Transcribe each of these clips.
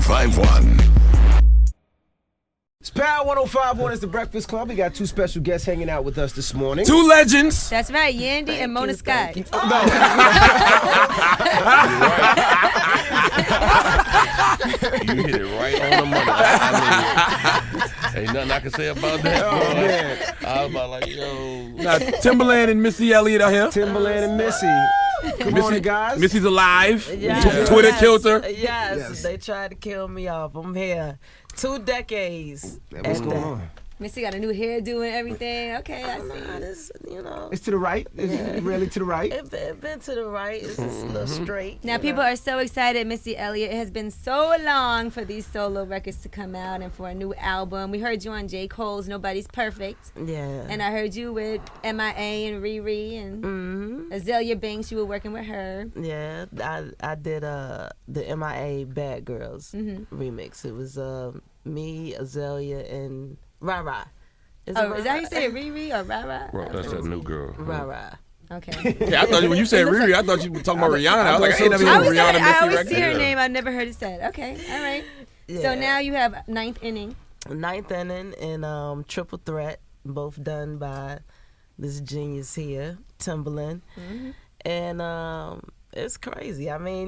1051. It's Power 1051. It's the Breakfast Club. We got two special guests hanging out with us this morning. Two legends. That's right, Yandy and Mona Scott. No. You hit it right on the money. Ain't nothing I can say about that. Oh, man. I was about like, yo. Now, Timbaland and Missy Elliott are here. Timbaland and Missy. Good morning, guys. Missy's alive. Yes. Twitter killed her. Yes, they tried to kill me off. I'm here. 2 decades. What's going on? Missy got a new hairdo and everything. Okay, I see. It's, It's to the right. It's really to the right. It been to the right. It's just a little straight. Now, people are so excited. Missy Elliott, it has been so long for these solo records to come out and for a new album. We heard you on J. Cole's Nobody's Perfect. Yeah. And I heard you with MIA and Riri and Azalea Banks. You were working with her. Yeah, I did the MIA Bad Girls remix. It was me, Azalea, and Rara. Is that how you say it, Riri or Rara? Bro, that's a new girl. Rara. Okay. Yeah, I thought when you said Riri, I thought you were talking about Rihanna. I was like, I ain't never heard Rihanna I Missy always record. see her name. I've never heard it said. Okay, all right. Yeah. So now you have Ninth Inning. Ninth Inning and Triple Threat, both done by this genius here, Timbaland. And it's crazy. I mean,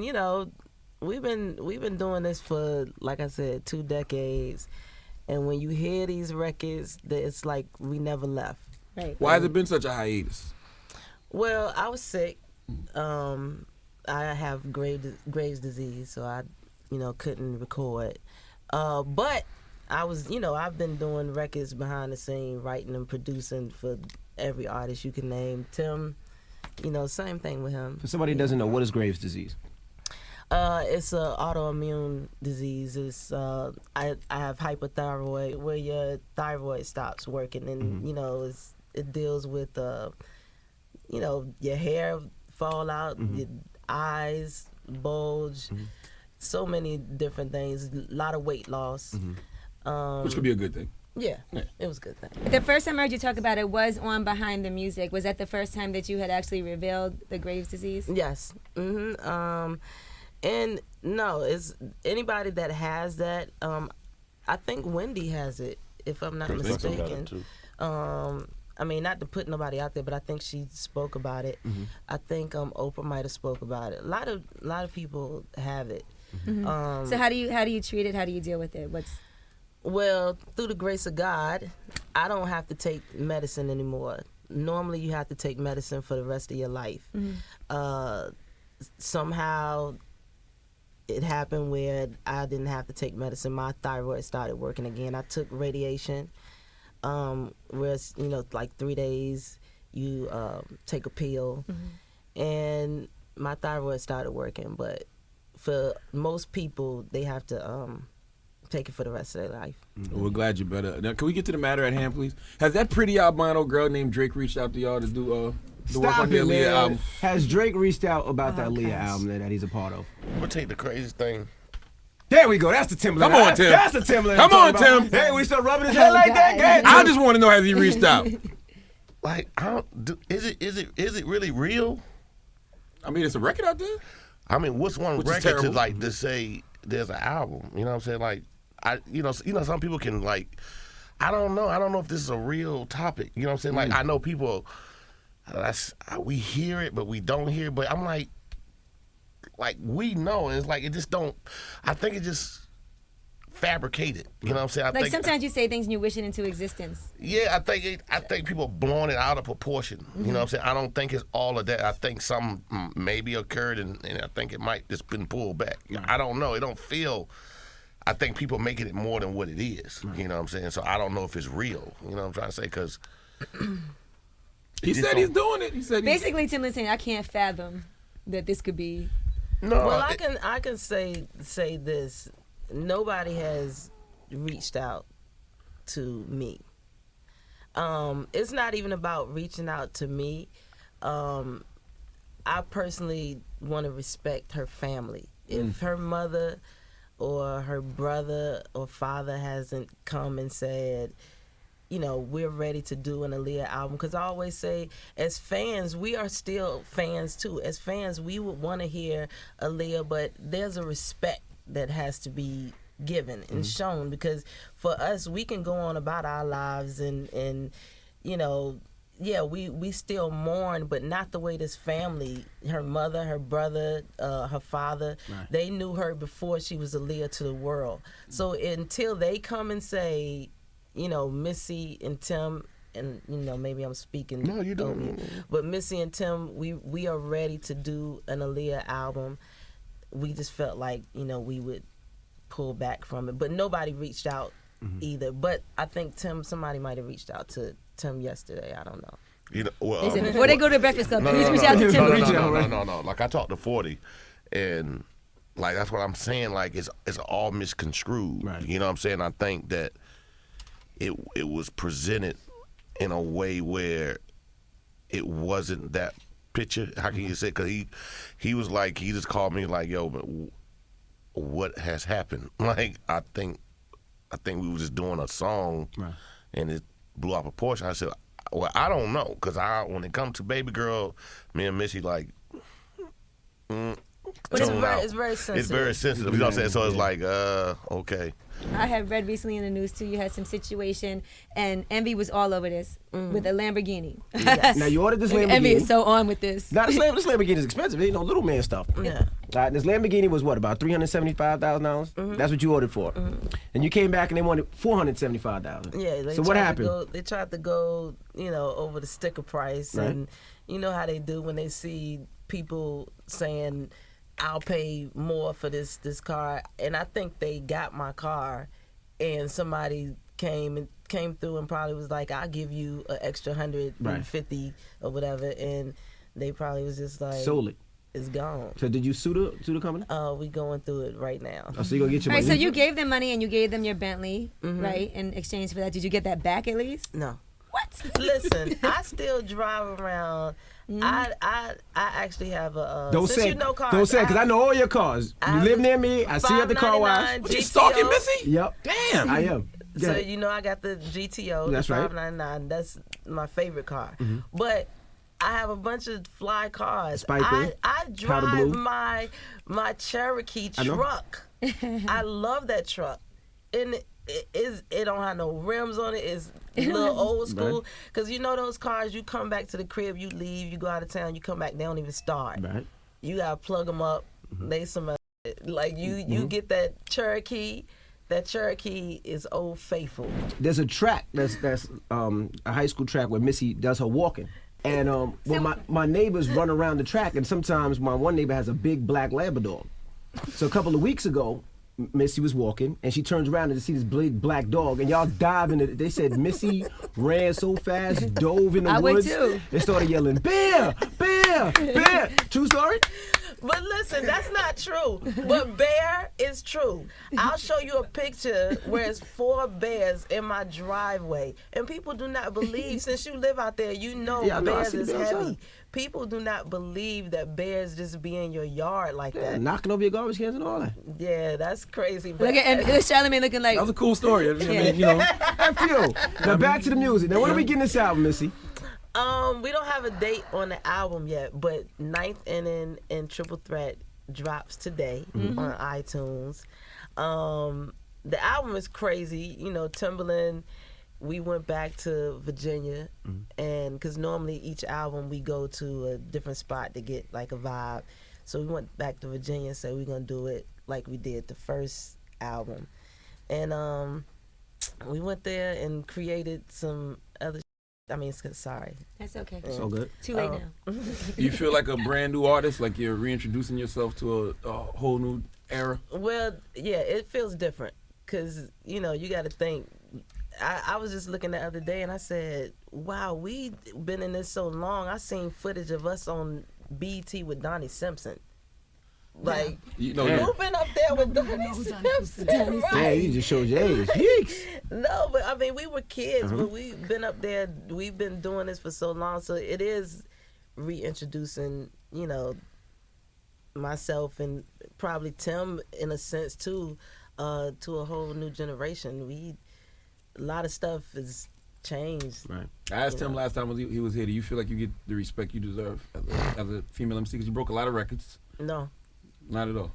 we've been doing this for, like I said, 2 decades. And when you hear these records, it's like we never left. Right. Why has it been such a hiatus? Well, I was sick. I have Graves' disease, so I, couldn't record. But I was, I've been doing records behind the scene, writing and producing for every artist you can name. Tim, same thing with him. For somebody who doesn't know, what is Graves' disease? It's an autoimmune disease. It's I have hypothyroid, where your thyroid stops working, and it deals with your hair fall out, your eyes bulge, so many different things. A lot of weight loss, Which could be a good thing. Yeah, it was a good thing. The first time I heard you talk about it was on Behind the Music. Was that the first time that you had actually revealed the Graves' disease? Yes. And no, it's anybody that has that. I think Wendy has it, if I'm not mistaken. I mean, not to put nobody out there, but I think she spoke about it. I think Oprah might have spoke about it. A lot of people have it. So how do you treat it? How do you deal with it? Well, through the grace of God, I don't have to take medicine anymore. Normally, you have to take medicine for the rest of your life. Somehow, it happened where I didn't have to take medicine. My thyroid started working again. I took radiation, where it's, like 3 days, you take a pill, and my thyroid started working. But for most people, they have to take it for the rest of their life. We're glad you're better. Now, can we get to the matter at hand, please? Has that pretty albino girl named Drake reached out to y'all to do work on the Aaliyah album? Has Drake reached out about that Aaliyah album that he's a part of? We'll take the craziest thing. There we go. That's the Timbaland. Come on, Tim. That's the Timbaland. Come on, Tim. Hey, we start rubbing his head like that. Go ahead, I Tim. just want to know, has he reached out? Like, is it really real? I mean, it's a record out there. I mean, what's one Which is record terrible. to say there's an album? You know what I'm saying? Like, some people can like, I don't know if this is a real topic. You know what I'm saying? Like, I know people, we hear it, but we don't hear it. But I'm like we know, and it's like it just don't. I think it just fabricated. You know what I'm saying? I think sometimes you say things and you wish it into existence. Yeah, I think people blowing it out of proportion. You know what I'm saying? I don't think it's all of that. I think some maybe occurred, and I think it might just been pulled back. I don't know. It don't feel. I think people making it more than what it is. You know what I'm saying? So I don't know if it's real. You know what I'm trying to say? Because he said he's doing it. He said basically Timbaland saying, I can't fathom that this could be. No. Well, I can say this. Nobody has reached out to me. It's not even about reaching out to me. I personally want to respect her family. If her mother or her brother or father hasn't come and said, we're ready to do an Aaliyah album, because I always say, as fans, we are still fans too. As fans, we would want to hear Aaliyah, but there's a respect that has to be given and shown, because for us, we can go on about our lives and you know, yeah, we still mourn, but not the way this family, her mother, her brother, her father, they knew her before she was Aaliyah to the world. So until they come and say, you know, Missy and Tim, and you know, maybe I'm speaking. No, you don't. But Missy and Tim, we are ready to do an Aaliyah album. We just felt like, you know, we would pull back from it, but nobody reached out either. But I think somebody might have reached out to Tim yesterday. I don't know. You know, well, They said, before they go to Breakfast Club, please reach no, out to Tim. no. Like I talked to 40, and like that's what I'm saying. Like it's all misconstrued. Right. You know what I'm saying? I think that it was presented in a way where it wasn't that picture. How can you say? Because he was like, he just called me like, yo, but what has happened? Like I think we were just doing a song, and it blew out proportion. I said, well, I don't know, because when it comes to Baby Girl, me and Missy like. But it's very sensitive. It's very sensitive. You know what I'm saying? So it's like, okay. I had read recently in the news too, you had some situation, and Envy was all over this with a Lamborghini. Yes. Now you ordered this Lamborghini. Envy is so on with this. Now this Lamborghini is expensive. It ain't no little man stuff. Yeah. This Lamborghini was what, about $375,000? That's what you ordered for. And you came back and they wanted $475,000. Yeah. So what happened? They tried to go, you know, over the sticker price, and you know how they do when they see people saying, I'll pay more for this car. And I think they got my car, and somebody came through and probably was like, I'll give you an extra 150 or whatever, and they probably was just like, sold it. It's gone. So did you sue the company? We going through it right now. Oh, so you gonna get your All right, money? so you gave them money and you gave them your Bentley, right, in exchange for that. Did you get that back at least? No. What? Listen, I still drive around. I actually have a. Don't since say. you know cars, Don't say, because I know all your cars. You live near me. I see you at the car wash. 599 What, you GTO. stalking Missy? Yep. Damn. I am. Go So ahead. you know I got the GTO, That's the right. 599. That's my favorite car. But I have a bunch of fly cars. Spike Lee, I Powder drive Blue. my Cherokee I know. truck. I love that truck, and it don't have no rims on it. It's a little old school. Because you know those cars, you come back to the crib, you leave, you go out of town, you come back, they don't even start. Right. You gotta plug them up. They some like you get that Cherokee. That Cherokee is old faithful. There's a track that's a high school track where Missy does her walking. And well, my neighbors run around the track, and sometimes my one neighbor has a big black Labrador. So a couple of weeks ago, Missy was walking, and she turns around and see this big black dog, and y'all dive into it. They said Missy ran so fast, dove in the I would woods. too. They started yelling, "Bear! Bear! Bear!" True story? But listen, that's not true. But bear is true. I'll show you a picture where it's 4 bears in my driveway. And people do not believe, since you live out there, you know Yeah, I know. I bears see the is bears heavy. outside. People do not believe that bears just be in your yard like Yeah, that. knocking over your garbage cans and all that. Yeah, that's crazy. But Look at Charlamagne looking like. That was a cool story. I mean, you know. F you. Now back to the music. Now when are we getting this album, Missy? we don't have a date on the album yet, but Ninth Inning and Triple Threat drops today on iTunes. The album is crazy. You know, Timbaland, we went back to Virginia, and because normally each album we go to a different spot to get like a vibe. So we went back to Virginia and said we're going to do it like we did the first album. And we went there and created some other sorry. That's okay. So good. Too late now. Do you feel like a brand new artist, like you're reintroducing yourself to a whole new era? Well, yeah, it feels different because, you know, you got to think. I was just looking the other day and I said, wow, we been in this so long. I seen footage of us on BET with Donnie Simpson. Like, You know, Yeah. who been up there with Donnie Simpson? Yeah, Right? you just showed your age. Yeeks. No, but I mean, we were kids, but we've been up there. We've been doing this for so long, so it is reintroducing, you know, myself and probably Tim in a sense too, to a whole new generation. A lot of stuff has changed. Right. I asked him last time he was here, do you feel like you get the respect you deserve as a female MC? Because you broke a lot of records. No, Not at all.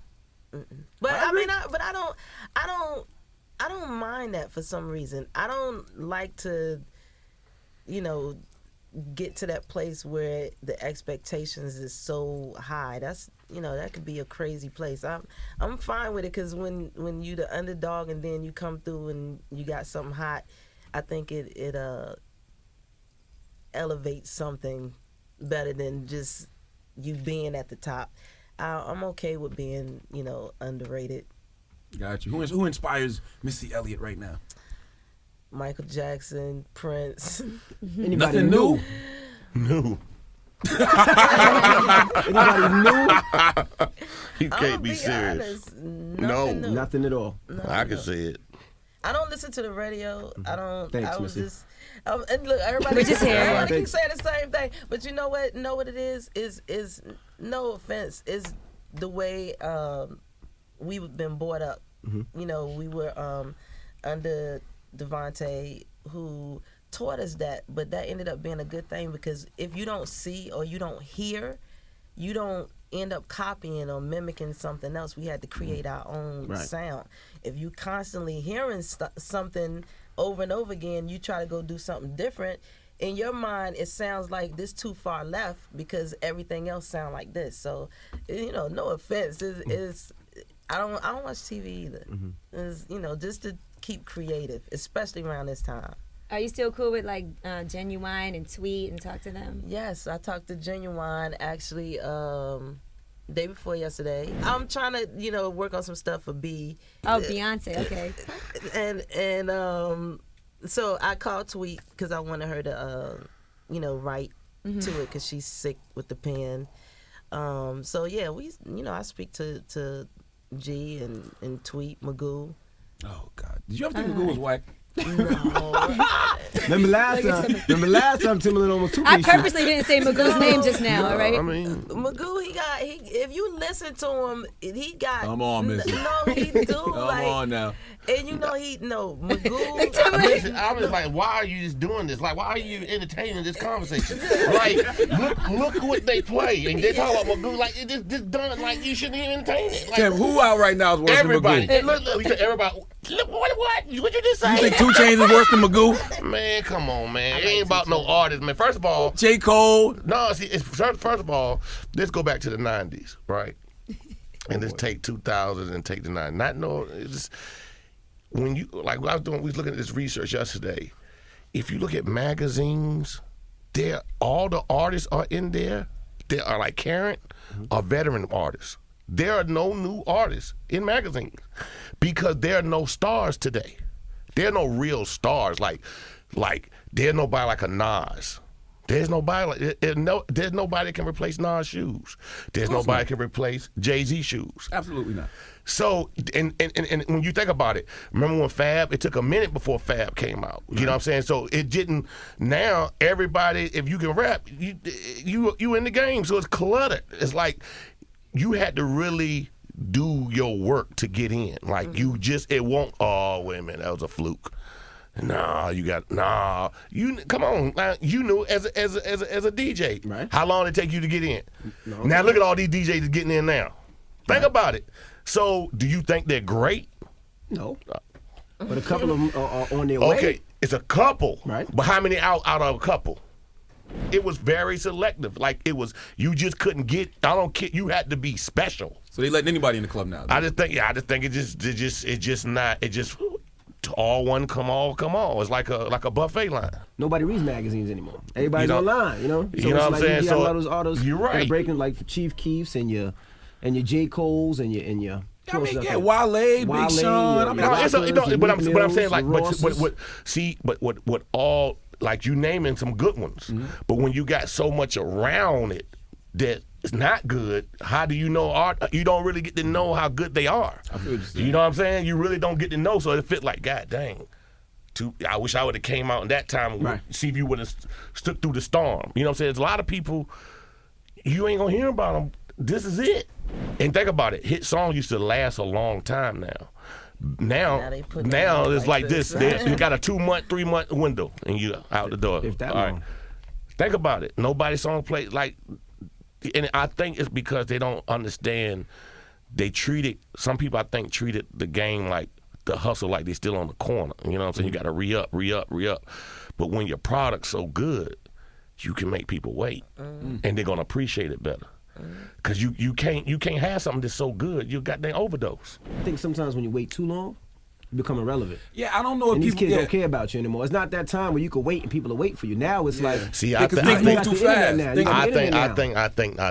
But I don't mind that for some reason. I don't like to, get to that place where the expectations is so high. That's that could be a crazy place. I'm fine with it because when you the underdog and then you come through and you got something hot, I think it elevates something better than just you being at the top. I'm okay with being underrated. Got you. Who inspires Missy Elliott right now? Michael Jackson, Prince. Anybody Nothing new? No. Anybody new? You can't be serious. Honest, No. new. Nothing at all. I can say it. I don't listen to the radio. I don't. Thanks, I was Missy. just. And look, everybody. We're just here. Everybody Yeah. keeps saying the same thing, but you know what? Know what it is? Is no offense. Is the way we've been brought up. Mm-hmm. We were under Devontae, who taught us that, but that ended up being a good thing because if you don't see or you don't hear, you don't end up copying or mimicking something else. We had to create our own sound. If you constantly hearing something over and over again, you try to go do something different. In your mind, it sounds like this too far left because everything else sound like this. So, no offense. I don't watch TV either. It's, just to keep creative, especially around this time. Are you still cool with like Genuine and Tweet and talk to them? Yes, I talked to Genuine actually day before yesterday. I'm trying to work on some stuff for B. Oh, Beyonce. Okay. And so I called Tweet because I wanted her to write to it because she's sick with the pen. So yeah, I speak to G and Tweet Magoo. Oh God! Did you ever think Magoo was whack? No. Remember last time Timbaland almost took I me. purposely didn't say Magoo's name just now, all right? I mean, Magoo, if you listen to him, he got. Come on, Missy. No, he do. Come on now. And Magoo. listen, I was like, why are you just doing this? Like, why are you entertaining this conversation? Like, look what they play, and they talk about Magoo like it just done. Like you shouldn't even entertain it. Like, Tim, who out right now is worse everybody, than Magoo? look, everybody. Look, what? What you just say? You think 2 Chainz is worse than Magoo? Man, come on, man. It ain't about no artist, man. First of all, J. Cole. no. See, first of all, let's go back to the '90s, right? And let's take 2000 and take the '90s. Not no. It's just, when you we was looking at this research yesterday. If you look at magazines, all the artists are in there. They are like current or veteran artists. There are no new artists in magazines because there are no stars today. There are no real stars like there's nobody like a Nas. There's nobody there's nobody that can replace Nas' shoes. There's nobody can replace Jay-Z shoes. Absolutely not. So, and when you think about it, remember when it took a minute before Fab came out. You know what I'm saying? So it didn't, now everybody, if you can rap, you in the game. So it's cluttered. It's like you had to really do your work to get in. Like it won't, oh, wait a minute, that was a fluke. Come on. You knew as a DJ, Right. how long it take you to get in. No. Now look at all these DJs getting in now. Think about it. So, do you think they're great? No. But a couple of them are on their way. Okay, it's a couple. Right. But how many out of a couple? It was very selective. Like you just couldn't get. I don't care. You had to be special. So they letting anybody in the club now. I just think it just all one come all. It's like a buffet line. Nobody reads magazines anymore. Everybody's You know- online, So you know what I'm it's saying? You got So, a lot of those artists you're right. that are breaking like for Chief Keefs and your J. Cole's and your I mean, stuff yeah, like- Wale, Big Sean. I mean, But I'm saying like, Rosses. what all like you naming some good ones, but when you got so much around it that it's not good, how do you know art? You don't really get to know how good they are. I feel what you're saying. You know what I'm saying? You really don't get to know, so it fit like, God dang. I wish I would have came out in that time, Right. see if you would have stood through the storm. You know what I'm saying? There's a lot of people, you ain't gonna hear about them. This is it. And think about it. Hit songs used to last a long time now. Now it's like this. You got a 2-month, 3-month window, and you out the door. If that All long. Think about it. Nobody's song plays like, and I think it's because they don't understand some people I think treated the game like the hustle, like they still on the corner. You know what I'm saying? You got to re-up. But when your product's so good, you can make people wait, and they're gonna appreciate it better. Cause you can't have something that's so good, you got that overdose. I think sometimes when you wait too long, you become irrelevant. Yeah, I don't know if And these people kids don't care about you anymore. It's not that time where you could wait and people will wait for you. Now it's like, See, I because think things move too fast. I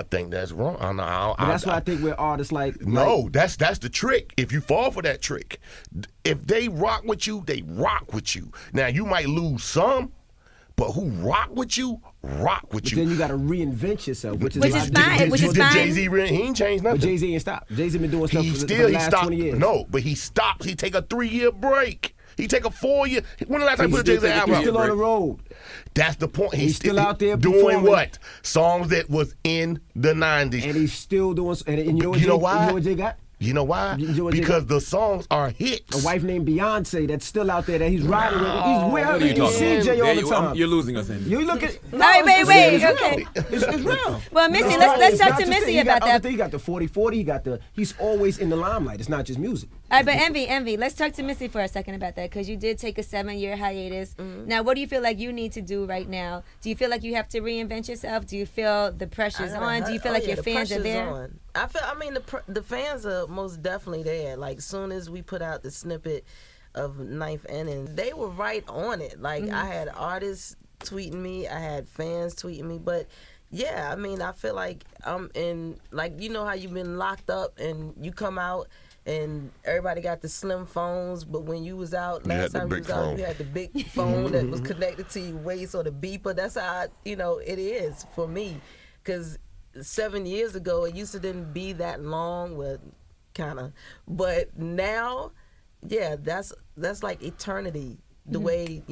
think that's wrong. but that's why I think we're artists like. No, that's the trick. If you fall for that trick, if they rock with you, they rock with you. Now you might lose some, but who rock with you, rock with But you. then you got to reinvent yourself, which is fine. Which is fine. Jay-Z, he ain't changed nothing. But Jay-Z ain't stopped. Jay-Z been doing stuff for the last 20 years. No, but he stopped. He take a 3-year break. He take a 4-year. When the last time you put a Jay-Z album He's still on the road. That's the point. He's still out there doing performing. what? Songs that was in the 90s. And he's still doing. And You know why? You know what Jay got? You know why? Because the songs are hits. A wife named Beyonce that's still out there that he's riding with. He's What are you you talking see about? Jay all the There time. you're losing us, Andy. You look at. Wait, it's okay. real. It's real. Well, Missy, It's let's not talk to just Missy He about got that. other things. He got the 40-40. He's always in the limelight. It's not just music. All right, but Envy, let's talk to Missy for a second about that, because you did take a 7-year hiatus. Now, what do you feel like you need to do right now? Do you feel like you have to reinvent yourself? Do you feel the pressure's on? Do you feel like your fans are there? On. I mean, the fans are most definitely there. Like, soon as we put out the snippet of Ninth Inning, they were right on it. Like, I had artists tweeting me, I had fans tweeting me, but yeah, I mean, I feel like I'm in, like, you know how you've been locked up and you come out and everybody got the slim phones, but when you was out, last time you was out, you had the big phone that was connected to your waist or the beeper. That's how, it is for me. Because 7 years ago, it used to didn't be that long, kind of. But now, yeah, that's like eternity. The way,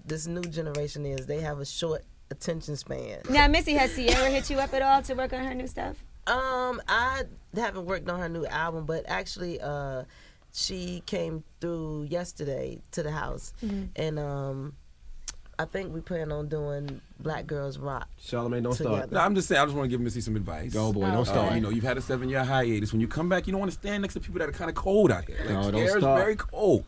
this new generation is. They have a short attention span. Now, Missy, has Ciara hit you up at all to work on her new stuff? I haven't worked on her new album, but actually, she came through yesterday to the house, and I think we plan on doing Black Girls Rock. Charlamagne, don't start. No, I'm just saying, I just want to give Missy some advice. Go, boy, don't start. You've had a 7-year hiatus. When you come back, you don't want to stand next to people that are kind of cold out here. Like, No, don't Ciara's start. very cold.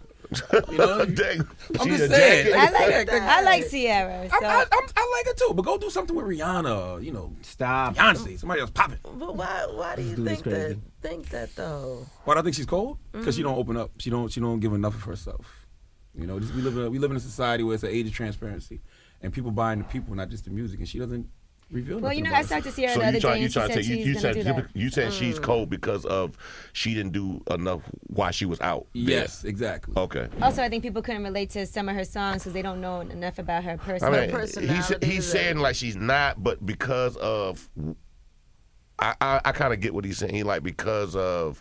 I'm Dang, she's just a saying. jacket. I like Ciara. So. I like it too, but go do something with Rihanna, Stop. Beyonce, somebody else popping. But why do you dude is crazy. think that though? Why do I think she's cold? Because she don't open up. She don't give enough of herself. We live in a society where it's an age of transparency, and people buying the people, not just the music, and she doesn't reveal. Well, nothing I about talked to herself. Ciara So the other day, and you she said she's going to do that. you said she's cold because of she didn't do enough while she was out. Yes, exactly. Okay. Also, I think people couldn't relate to some of her songs because they don't know enough about her I personal. mean, personality he's is saying like she's not, but because of, I kind of get what he's saying. He like because of,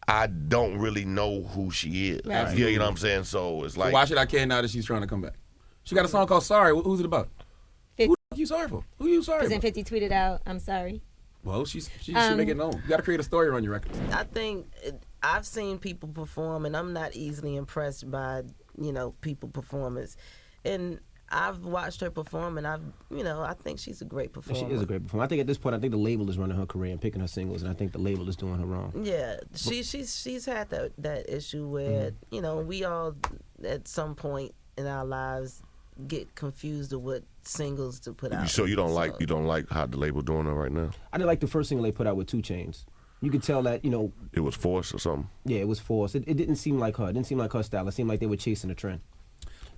I don't really know who she is. Right. Yeah, you know what I'm saying. So it's like, Why should I care now that she's trying to come back? She got a song called "Sorry." Who's it about? Who the fuck you sorry for? Who you sorry Because for? 50 tweeted out, "I'm sorry." Well, she should make it known. You got to create a story on your record. I think I've seen people perform, and I'm not easily impressed by people performance. And I've watched her perform, and I think she's a great performer. She is a great performer. I think at this point, I think the label is running her career and picking her singles, and I think the label is doing her wrong. Yeah, she's had that issue where we all at some point in our lives get confused of what singles to put out. so you don't like how the label doing it right now? I didn't like the first single they put out with 2 Chainz. You could tell that, It was forced or something. yeah, it was forced. It didn't seem like her. It didn't seem like her style. It seemed like they were chasing a trend.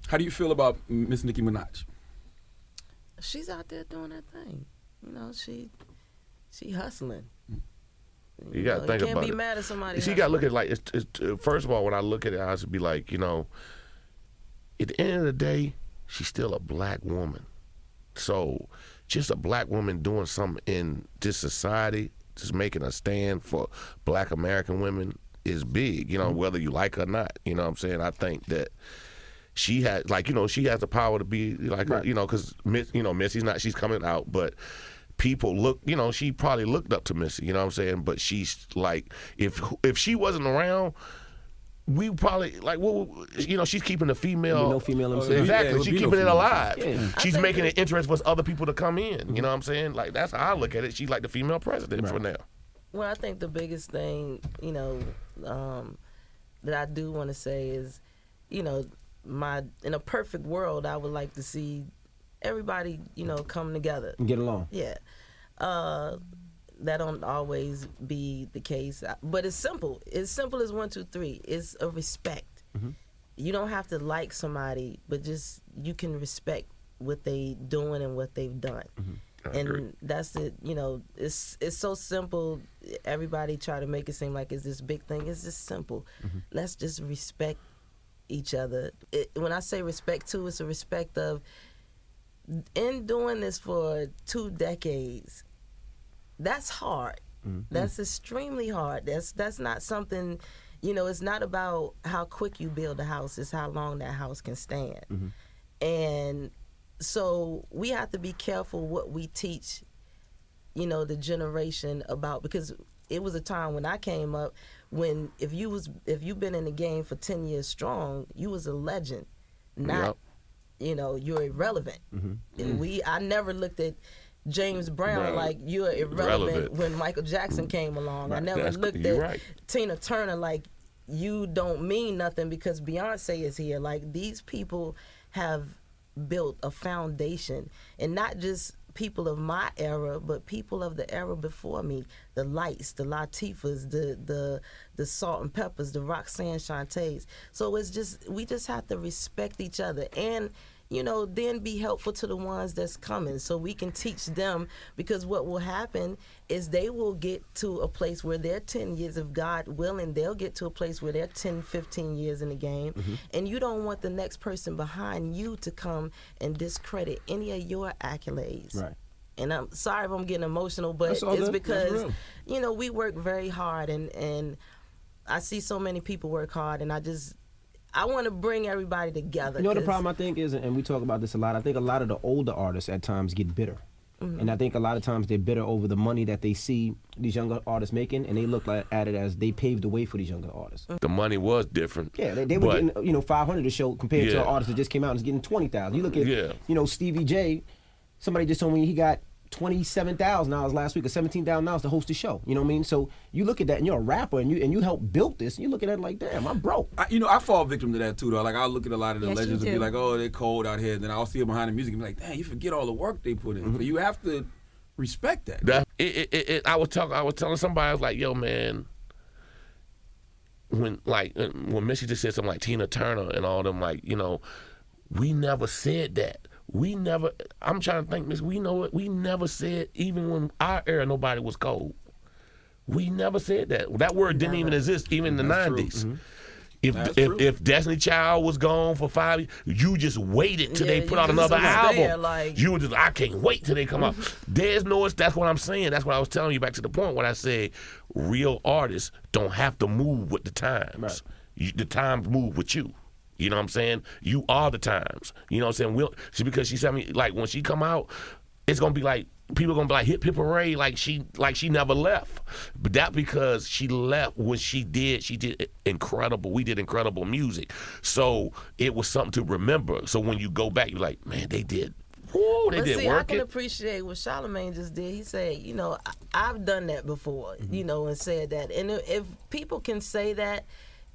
How do you feel about Miss Nicki Minaj? She's out there doing her thing. She hustling. You got to think you can't about be it. mad at somebody. You got to look at it like it's first of all, when I look at it, I should be like, at the end of the day, she's still a black woman. So just a black woman doing something in this society, just making a stand for black American women is big, whether you like her or not. You know what I'm saying? I think that she has, she has the power to be like, Right. because, Missy's not, she's coming out, but people look, she probably looked up to Missy, you know what I'm saying? But she's like, if she wasn't around, we probably she's keeping the female. No female MC. Yeah, it Exactly, would she's be no keeping it female. alive. Yeah. She's making it interest for other people to come in. You know what I'm saying? Like that's how I look at it. She's like the female president for now. Well, I think the biggest thing, that I do want to say is, in a perfect world, I would like to see everybody, come together. And get along. Yeah. That don't always be the case, but it's simple. It's simple as 1, 2, 3. It's a respect. Mm-hmm. You don't have to like somebody, but just you can respect what they doing and what they've done. Mm-hmm. And that's it. It's so simple. Everybody try to make it seem like it's this big thing. It's just simple. Mm-hmm. Let's just respect each other. When I say respect too, it's a respect of, in doing this for 2 decades, that's hard. Mm-hmm. That's extremely hard. That's not something, it's not about how quick you build a house. It's how long that house can stand. Mm-hmm. And so we have to be careful what we teach, the generation about, because it was a time when I came up when if you've been in the game for 10 years strong, you was a legend, not, you're irrelevant. Mm-hmm. I never looked at James Brown like you're irrelevant when Michael Jackson came along. Right. I never looked at Tina Turner like you don't mean nothing because Beyonce is here. Like, these people have built a foundation, and not just people of my era, but people of the era before me. The Lights, the Latifahs, the Salt and Peppers, the Roxanne Shantays. So it's just, we just have to respect each other and, then be helpful to the ones that's coming so we can teach them, because what will happen is they will get to a place where they're 10 years, of God willing, they'll get to a place where they're 10, 15 years in the game, and you don't want the next person behind you to come and discredit any of your accolades. Right. And I'm sorry if I'm getting emotional, but it's because, we work very hard, and I see so many people work hard, and I want to bring everybody together. The problem I think is, and we talk about this a lot, I think a lot of the older artists at times get bitter. Mm-hmm. And I think a lot of times they're bitter over the money that they see these younger artists making, and they look at it as they paved the way for these younger artists. The money was different. Yeah, they were getting $500 a show compared to an artist that just came out and is getting $20,000. You look at Stevie J. Somebody just told me he got $27,000 last week or $17,000 to host the show. You know what I mean? So you look at that, and you're a rapper, and you helped build this. And you look at it like, damn, I'm broke. I fall victim to that too, though. Like, I'll look at a lot of the legends and be like, oh, they're cold out here. Then I'll see them behind the music and be like, damn, you forget all the work they put in. But you have to respect that. I was telling somebody, I was like, yo, man, when Missy just said something like Tina Turner and all them, like, we never said that. I'm trying to think, Miss, we know it. We never said, even when our era, nobody was cold. We never said that. That word didn't even exist, even in the 90s. Mm-hmm. If Destiny Child was gone for 5 years, you just waited till they put out another album. You were just, I can't wait till they come out. There's no, that's what I'm saying. That's what I was telling you, back to the point when I said real artists don't have to move with the times. Right. The times move with you. You know what I'm saying? You are the times. You know what I'm saying? Because she said me, like, when she come out, it's gonna be like, people are gonna be like, hip hip hooray, like she never left. But that because she left when she did incredible. We did incredible music. So it was something to remember. So when you go back, you're like, man, they did. Woo, they did work. I can appreciate what Charlamagne just did. He said, I've done that before, and said that. And if people can say that,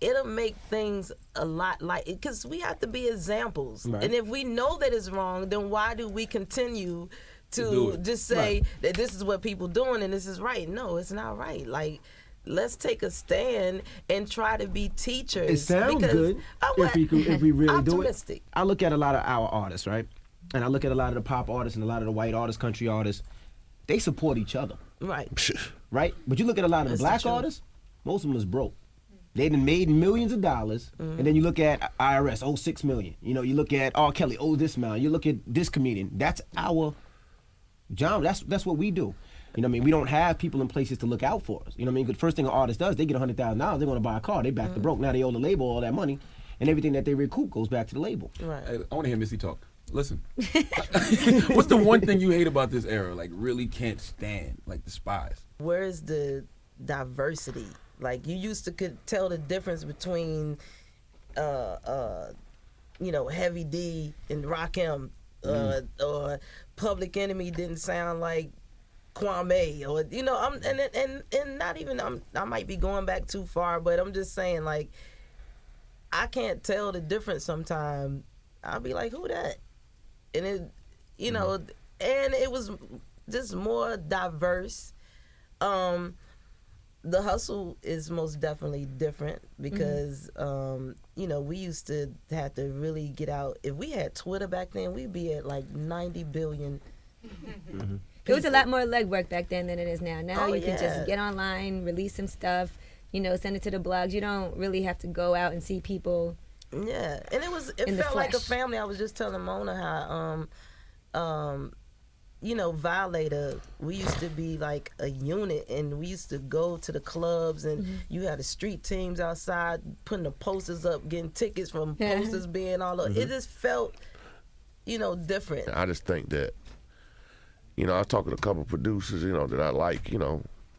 it'll make things a lot like, because we have to be examples. Right. And if we know that it's wrong, then why do we continue to just say that this is what people doing and this is right? No, it's not right. Like, let's take a stand and try to be teachers. It sounds good if we really do it. I look at a lot of our artists, right? And I look at a lot of the pop artists and a lot of the white artists, country artists. They support each other. Right. Right? But you look at a lot of the black artists, most of them is broke. They done made millions of dollars, and then you look at IRS, owe $6 million. You look at R. Kelly, owe this amount. You look at this comedian. That's our job. That's what we do. You know what I mean? We don't have people in places to look out for us. You know what I mean? The first thing an artist does, they get $100,000, they're going to buy a car. They back to broke. Now they owe the label all that money, and everything that they recoup goes back to the label. Right. Hey, I want to hear Missy talk. Listen. What's the one thing you hate about this era? Like, really can't stand, like, despise? Where's the diversity? Like, you used to could tell the difference between, Heavy D and Rakim, or Public Enemy didn't sound like Kwame, or I'm and not even I might be going back too far, but I'm just saying, like, I can't tell the difference sometimes. I'll be like, who that? And it, and it was just more diverse. The hustle is most definitely different because, we used to have to really get out. If we had Twitter back then, we'd be at like 90 billion. It was a lot more legwork back then than it is now. Now you can just get online, release some stuff, send it to the blogs. You don't really have to go out and see people. Yeah, and it felt like a family. I was just telling Mona how, Violator, we used to be like a unit, and we used to go to the clubs, and you had the street teams outside putting the posters up, getting tickets from posters being all over. It just felt, different. I just think that, I was talking to a couple of producers, that I like,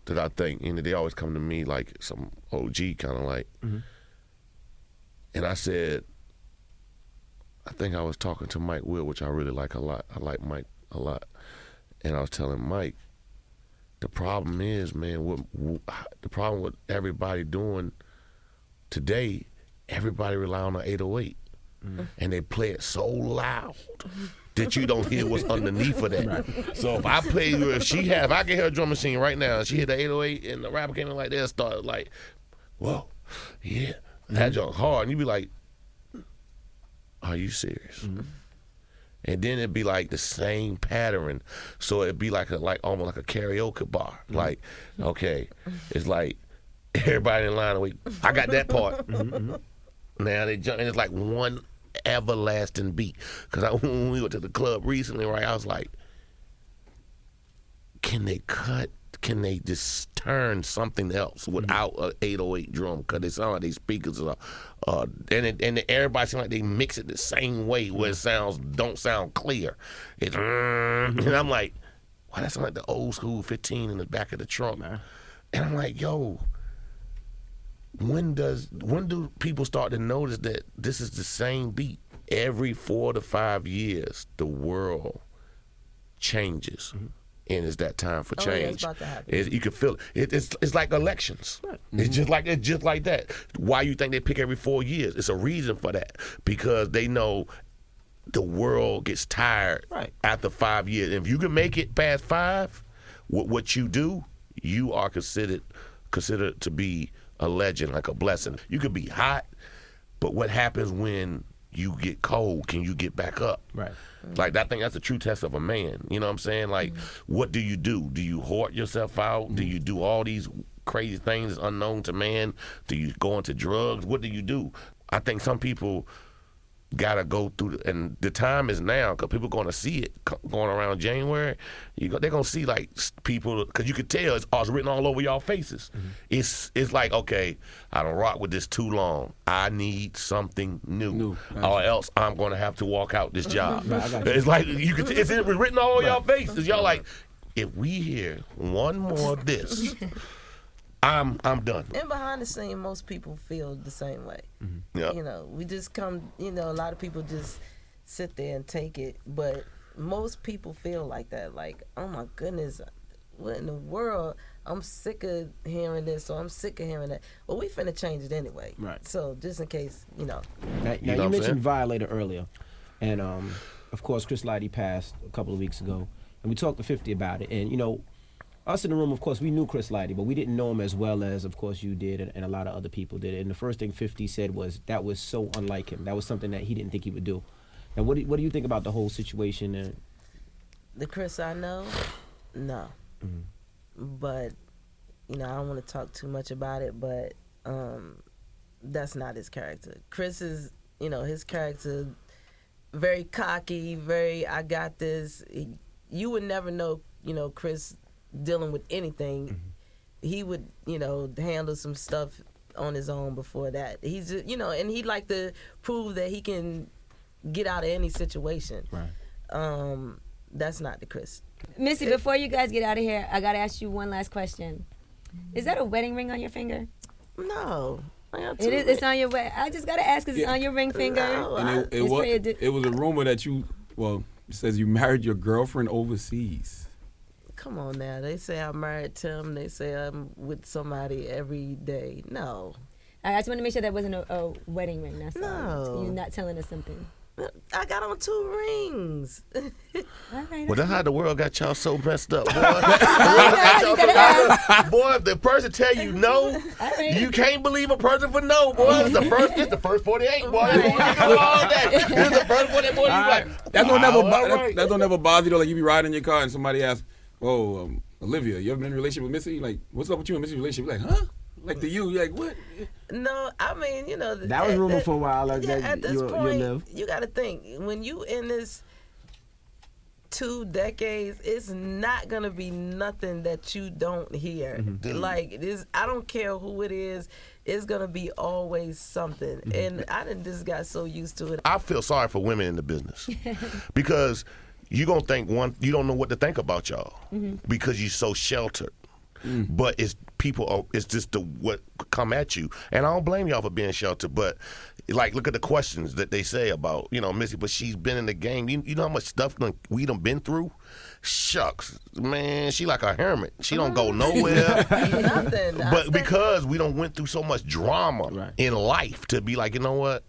that I think, they always come to me like some OG kind of like. And I said, I think I was talking to Mike Will, which I really like a lot. I like Mike a lot. And I was telling Mike, the problem is, man, the problem with everybody doing today, everybody rely on the 808. And they play it so loud that you don't hear what's underneath of that. Right. So if I play her, if I can hear a drum machine right now, and she hit the 808 and the rapper came in like that, started like, whoa, yeah, that junk hard. And you be like, are you serious? And then it'd be like the same pattern. So it'd be like almost like a karaoke bar. Like, okay, it's like everybody in line, wait, I got that part. Now they jump, and it's like one everlasting beat. Because when we went to the club recently, right, I was like, can they cut? Can they just turn something else without an 808 drum? Because they sound like these speakers are, and everybody seems like they mix it the same way where it don't sound clear. It's and I'm like, wow, that sounds like the old school 15 in the back of the trunk. And I'm like, yo, when do people start to notice that this is the same beat? Every 4 to 5 years, the world changes. And it's that time for change. It's about to happen. You can feel it. It's like elections. Right. It's just like that. Why you think they pick every 4 years? It's a reason for that, because they know the world gets tired after 5 years. And if you can make it past 5, what you do, you are considered to be a legend, like a blessing. You could be hot, but what happens when you get cold? Can you get back up? Right. Like, I think that's a true test of a man. You know what I'm saying? Like, what do you do? Do you hoard yourself out? Do you do all these crazy things unknown to man? Do you go into drugs? What do you do? I think some people gotta go through, and the time is now, because people going to see it going around January. They're gonna see like people, because you could tell it's written all over y'all faces. It's like, okay, I don't rock with this too long. I need something new. Or else I'm gonna have to walk out this job. It's like it's written all over y'all faces. Y'all like, if we hear one more of this, I'm done. And behind the scene, most people feel the same way. Yeah. We just come, a lot of people just sit there and take it, but most people feel like that. Like, oh my goodness, what in the world? I'm sick of hearing this, or I'm sick of hearing that. Well, we finna change it anyway. Right. So just in case, Now you mentioned Violator earlier, and of course Chris Lighty passed a couple of weeks ago, and we talked to 50 about it, and us in the room, of course, we knew Chris Lighty, but we didn't know him as well as, of course, you did, and a lot of other people did. And the first thing 50 said was that was so unlike him. That was something that he didn't think he would do. And what do you think about the whole situation? The Chris I know, no. But, I don't want to talk too much about it, but that's not his character. Chris is, his character, very cocky, very, I got this. You would never know, Chris dealing with anything. He would, handle some stuff on his own before that. He's just, and he'd like to prove that he can get out of any situation. Right. That's not the Chris. Missy, before you guys get out of here, I gotta ask you one last question. Is that a wedding ring on your finger? No. It is. It's on your way. I just gotta ask, 'cause it's on your ring finger. No, and it was a rumor that it says you married your girlfriend overseas. come on now. They say I married Tim. They say I'm with somebody every day. No. I just want to make sure that wasn't a wedding ring. That's all. No. You're not telling us something. I got on 2 rings. All right. Well, that's how the world got y'all so messed up, boy. I Boy, if the person tell you no, right. you can't believe a person for no, boy. It's the first 48, boy. That's what we do all day. It's the first 48, boy. You like, That don't right. that don't never bother you though. Like you be riding in your car and somebody asks, "Whoa, Olivia, you ever been in a relationship with Missy?" Like, what's up with you and Missy's relationship? You're like, huh? Like to you, you're like, what? No, I mean, you know. That was rumor for a while. Like yeah, that at this you point, live. you got to think, when you in this 2 decades, it's not going to be nothing that you don't hear. Mm-hmm. Like, it is, I don't care who it is, it's going to be always something. Mm-hmm. And I done just got so used to it. I feel sorry for women in the business because you gonna think you don't know what to think about y'all because you're so sheltered. But it's just what come at you, and I don't blame y'all for being sheltered. But like, look at the questions that they say about Missy. But she's been in the game. You know how much stuff we done been through. Shucks, man, she like a hermit. She don't go nowhere. Nothing. But because we done went through so much drama in life to be like, you know what?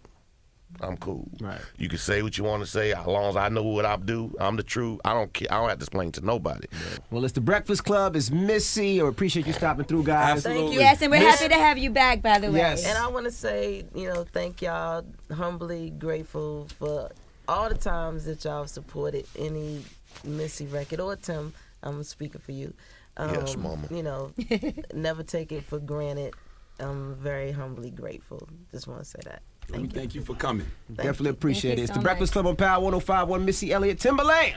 I'm cool. Right. You can say what you want to say. As long as I know what I do, I'm the truth. I don't care. I don't have to explain to nobody. Yeah. Well, it's the Breakfast Club. It's Missy. I appreciate you stopping through, guys. Absolutely. Thank you. Yes, and we're happy to have you back, by the way. Yes. And I want to say, thank y'all. Humbly grateful for all the times that y'all supported any Missy record or Tim. I'm speaking for you. Yes, mama. Never take it for granted. I'm very humbly grateful. Just want to say that. Thank you for coming. Definitely appreciate Thank it. you It's so the Breakfast much. Club on Power 105.1. Missy Elliott, Timbaland.